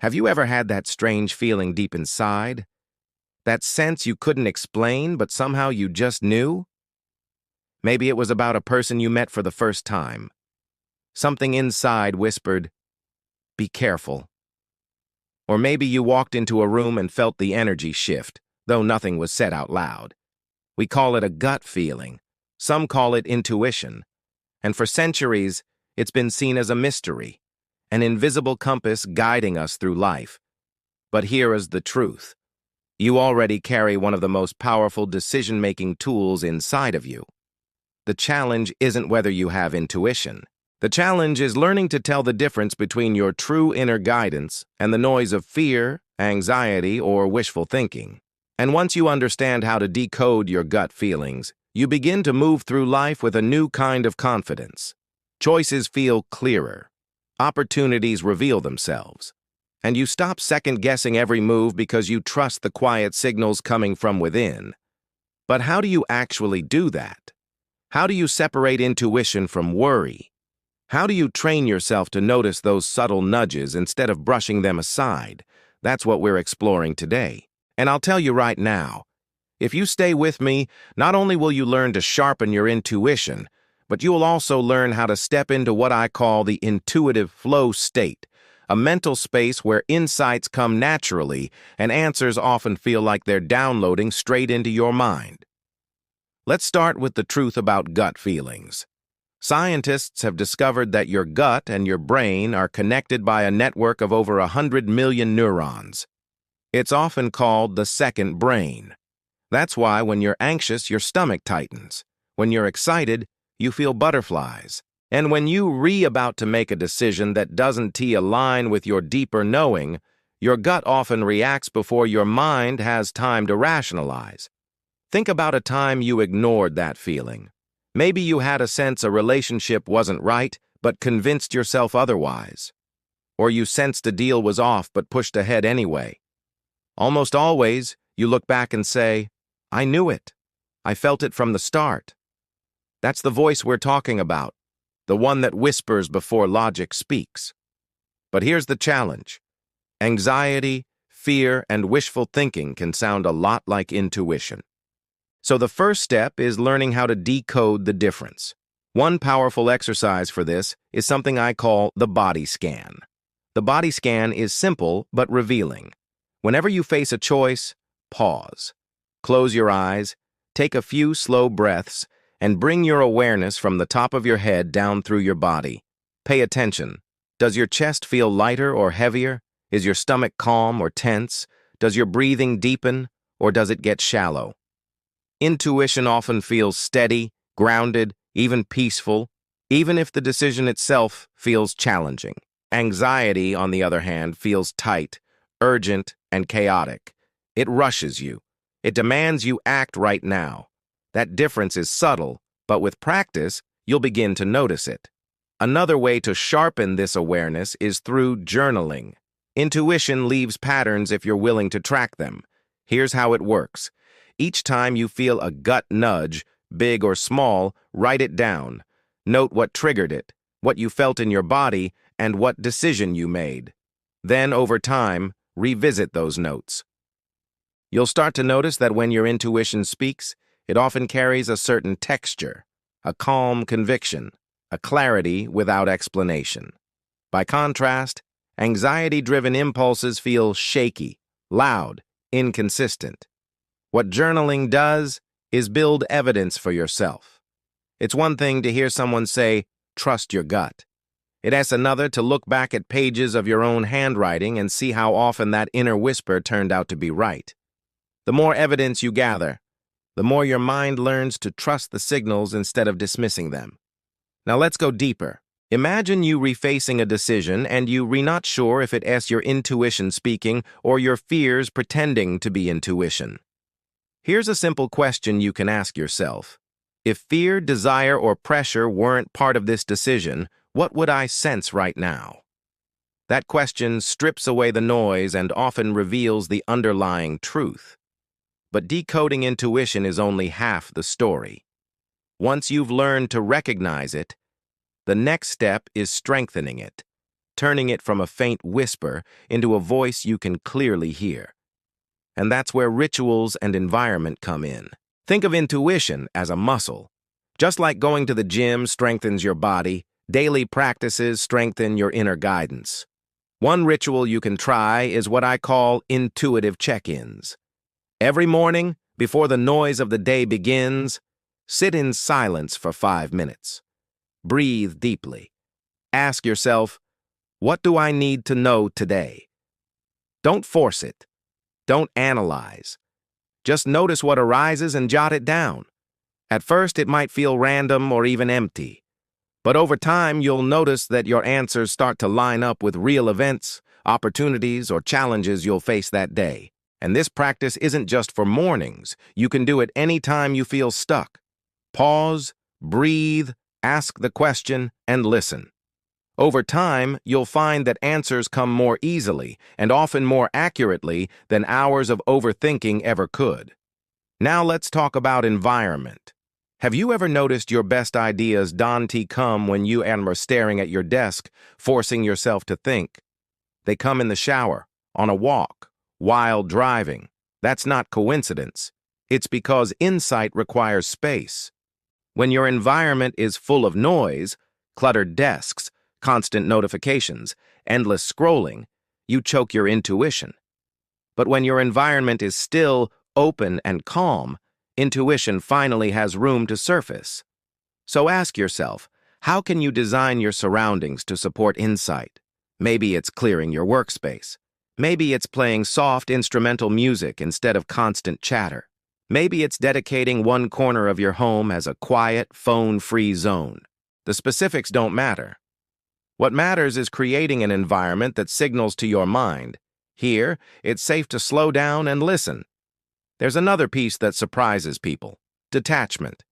Have you ever had that strange feeling deep inside? That sense you couldn't explain, but somehow you just knew? Maybe it was about a person you met for the first time. Something inside whispered, "Be careful." Or maybe you walked into a room and felt the energy shift, though nothing was said out loud. We call it a gut feeling. Some call it intuition. And for centuries, it's been seen as a mystery, an invisible compass guiding us through life. But here is the truth. You already carry one of the most powerful decision-making tools inside of you. The challenge isn't whether you have intuition. The challenge is learning to tell the difference between your true inner guidance and the noise of fear, anxiety, or wishful thinking. And once you understand how to decode your gut feelings, you begin to move through life with a new kind of confidence. Choices feel clearer. Opportunities reveal themselves. And you stop second-guessing every move because you trust the quiet signals coming from within. But how do you actually do that? How do you separate intuition from worry? How do you train yourself to notice those subtle nudges instead of brushing them aside? That's what we're exploring today. And I'll tell you right now, if you stay with me, not only will you learn to sharpen your intuition, but you will also learn how to step into what I call the intuitive flow state, a mental space where insights come naturally and answers often feel like they're downloading straight into your mind. Let's start with the truth about gut feelings. Scientists have discovered that your gut and your brain are connected by a network of over 100 million neurons. It's often called the second brain. That's why when you're anxious, your stomach tightens. When you're excited, you feel butterflies. And when you're about to make a decision that doesn't align with your deeper knowing, your gut often reacts before your mind has time to rationalize. Think about a time you ignored that feeling. Maybe you had a sense a relationship wasn't right, but convinced yourself otherwise. Or you sensed a deal was off, but pushed ahead anyway. Almost always, you look back and say, "I knew it. I felt it from the start." That's the voice we're talking about, the one that whispers before logic speaks. But here's the challenge. Anxiety, fear, and wishful thinking can sound a lot like intuition. So the first step is learning how to decode the difference. One powerful exercise for this is something I call the body scan. The body scan is simple but revealing. Whenever you face a choice, pause. Close your eyes, take a few slow breaths, and bring your awareness from the top of your head down through your body. Pay attention. Does your chest feel lighter or heavier? Is your stomach calm or tense? Does your breathing deepen, or does it get shallow? Intuition often feels steady, grounded, even peaceful, even if the decision itself feels challenging. Anxiety, on the other hand, feels tight, urgent, and chaotic. It rushes you. It demands you act right now. That difference is subtle, but with practice, you'll begin to notice it. Another way to sharpen this awareness is through journaling. Intuition leaves patterns if you're willing to track them. Here's how it works. Each time you feel a gut nudge, big or small, write it down. Note what triggered it, what you felt in your body, and what decision you made. Then, over time, revisit those notes. You'll start to notice that when your intuition speaks, it often carries a certain texture, a calm conviction, a clarity without explanation. By contrast, anxiety-driven impulses feel shaky, loud, inconsistent. What journaling does is build evidence for yourself. It's one thing to hear someone say, "Trust your gut." It's another to look back at pages of your own handwriting and see how often that inner whisper turned out to be right. The more evidence you gather, the more your mind learns to trust the signals instead of dismissing them. Now let's go deeper. Imagine you refacing a decision and you're not sure if it's your intuition speaking or your fears pretending to be intuition. Here's a simple question you can ask yourself. If fear, desire, or pressure weren't part of this decision, what would I sense right now? That question strips away the noise and often reveals the underlying truth. But decoding intuition is only half the story. Once you've learned to recognize it, the next step is strengthening it. turning it from a faint whisper into a voice you can clearly hear. And that's where rituals and environment come in. Think of intuition as a muscle. Just like going to the gym strengthens your body, daily practices strengthen your inner guidance. One ritual you can try is what I call intuitive check-ins. Every morning, before the noise of the day begins, sit in silence for 5 minutes. Breathe deeply. Ask yourself, what do I need to know today? Don't force it. Don't analyze. Just notice what arises and jot it down. At first, it might feel random or even empty. But over time, you'll notice that your answers start to line up with real events, opportunities, or challenges you'll face that day. And this practice isn't just for mornings. You can do it any time you feel stuck. Pause, breathe, ask the question, and listen. Over time, you'll find that answers come more easily and often more accurately than hours of overthinking ever could. Now let's talk about environment. Have you ever noticed your best ideas don't come when you are staring at your desk, forcing yourself to think? They come in the shower, on a walk, while driving. That's not coincidence. It's because insight requires space. When your environment is full of noise, cluttered desks, constant notifications, endless scrolling, you choke your intuition. But when your environment is still, open, and calm, intuition finally has room to surface. So ask yourself, how can you design your surroundings to support insight? Maybe it's clearing your workspace. Maybe it's playing soft instrumental music instead of constant chatter. Maybe it's dedicating one corner of your home as a quiet, phone-free zone. The specifics don't matter. What matters is creating an environment that signals to your mind, here, it's safe to slow down and listen. There's another piece that surprises people: detachment.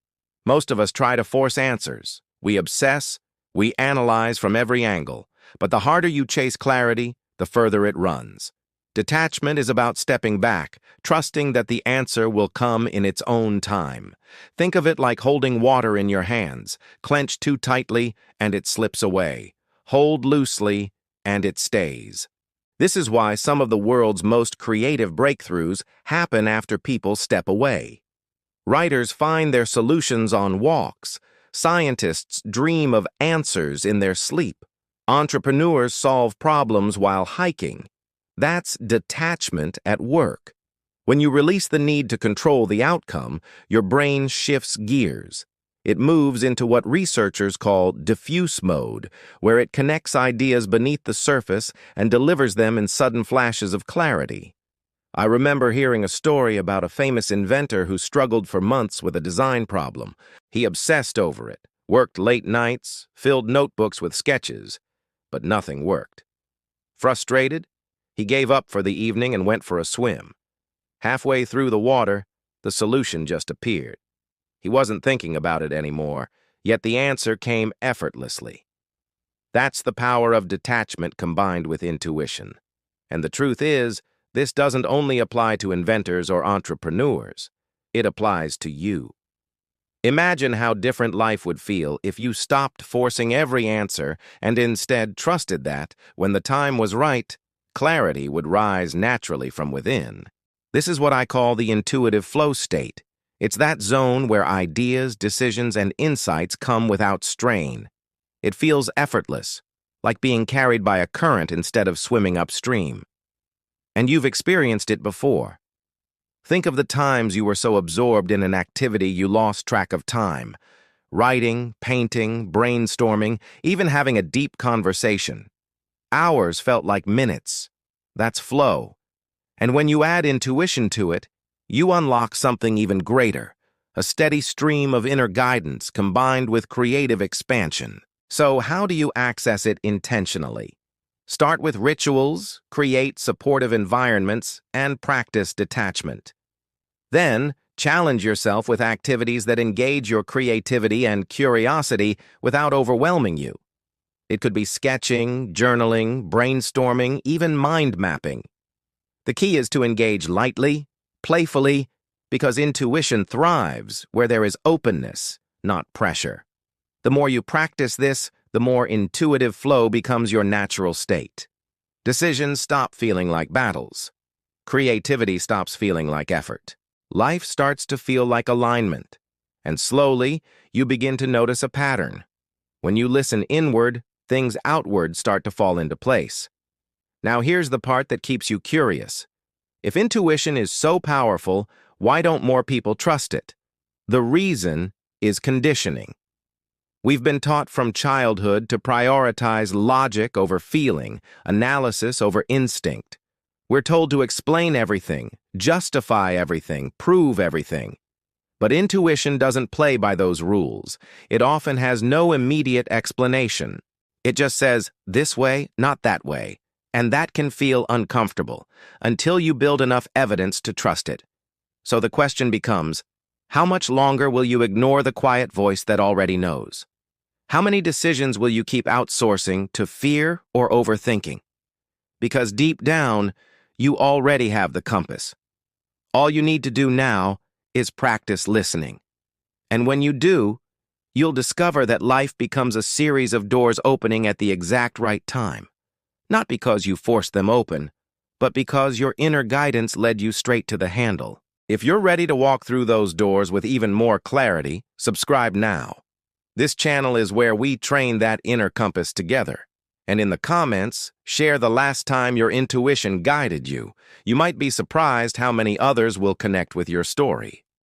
Most of us try to force answers. We obsess, we analyze from every angle, but the harder you chase clarity, the further it runs. Detachment is about stepping back, trusting that the answer will come in its own time. Think of it like holding water in your hands. Clench too tightly, and it slips away. Hold loosely, and it stays. This is why some of the world's most creative breakthroughs happen after people step away. Writers find their solutions on walks. Scientists dream of answers in their sleep. Entrepreneurs solve problems while hiking. That's detachment at work. When you release the need to control the outcome, your brain shifts gears. It moves into what researchers call diffuse mode, where it connects ideas beneath the surface and delivers them in sudden flashes of clarity. I remember hearing a story about a famous inventor who struggled for months with a design problem. He obsessed over it, worked late nights, filled notebooks with sketches, but nothing worked. Frustrated, he gave up for the evening and went for a swim. Halfway through the water, the solution just appeared. He wasn't thinking about it anymore, yet the answer came effortlessly. That's the power of detachment combined with intuition. And the truth is, this doesn't only apply to inventors or entrepreneurs. It applies to you. Imagine how different life would feel if you stopped forcing every answer and instead trusted that, when the time was right, clarity would rise naturally from within. This is what I call the intuitive flow state. It's that zone where ideas, decisions, and insights come without strain. It feels effortless, like being carried by a current instead of swimming upstream. And you've experienced it before. Think of the times you were so absorbed in an activity you lost track of time. Writing, painting, brainstorming, even having a deep conversation. Hours felt like minutes. That's flow. And when you add intuition to it, you unlock something even greater, a steady stream of inner guidance combined with creative expansion. So how do you access it intentionally? Start with rituals, create supportive environments, and practice detachment. Then, challenge yourself with activities that engage your creativity and curiosity without overwhelming you. It could be sketching, journaling, brainstorming, even mind mapping. The key is to engage lightly, playfully, because intuition thrives where there is openness, not pressure. The more you practice this, the more intuitive flow becomes your natural state. Decisions stop feeling like battles. Creativity stops feeling like effort. Life starts to feel like alignment. And slowly, you begin to notice a pattern. When you listen inward, things outward start to fall into place. Now here's the part that keeps you curious. If intuition is so powerful, why don't more people trust it? The reason is conditioning. We've been taught from childhood to prioritize logic over feeling, analysis over instinct. We're told to explain everything, justify everything, prove everything. But intuition doesn't play by those rules. It often has no immediate explanation. It just says, this way, not that way. And that can feel uncomfortable until you build enough evidence to trust it. So the question becomes, how much longer will you ignore the quiet voice that already knows? How many decisions will you keep outsourcing to fear or overthinking? Because deep down, you already have the compass. All you need to do now is practice listening. And when you do, you'll discover that life becomes a series of doors opening at the exact right time. Not because you forced them open, but because your inner guidance led you straight to the handle. If you're ready to walk through those doors with even more clarity, subscribe now. This channel is where we train that inner compass together. And in the comments, share the last time your intuition guided you. You might be surprised how many others will connect with your story.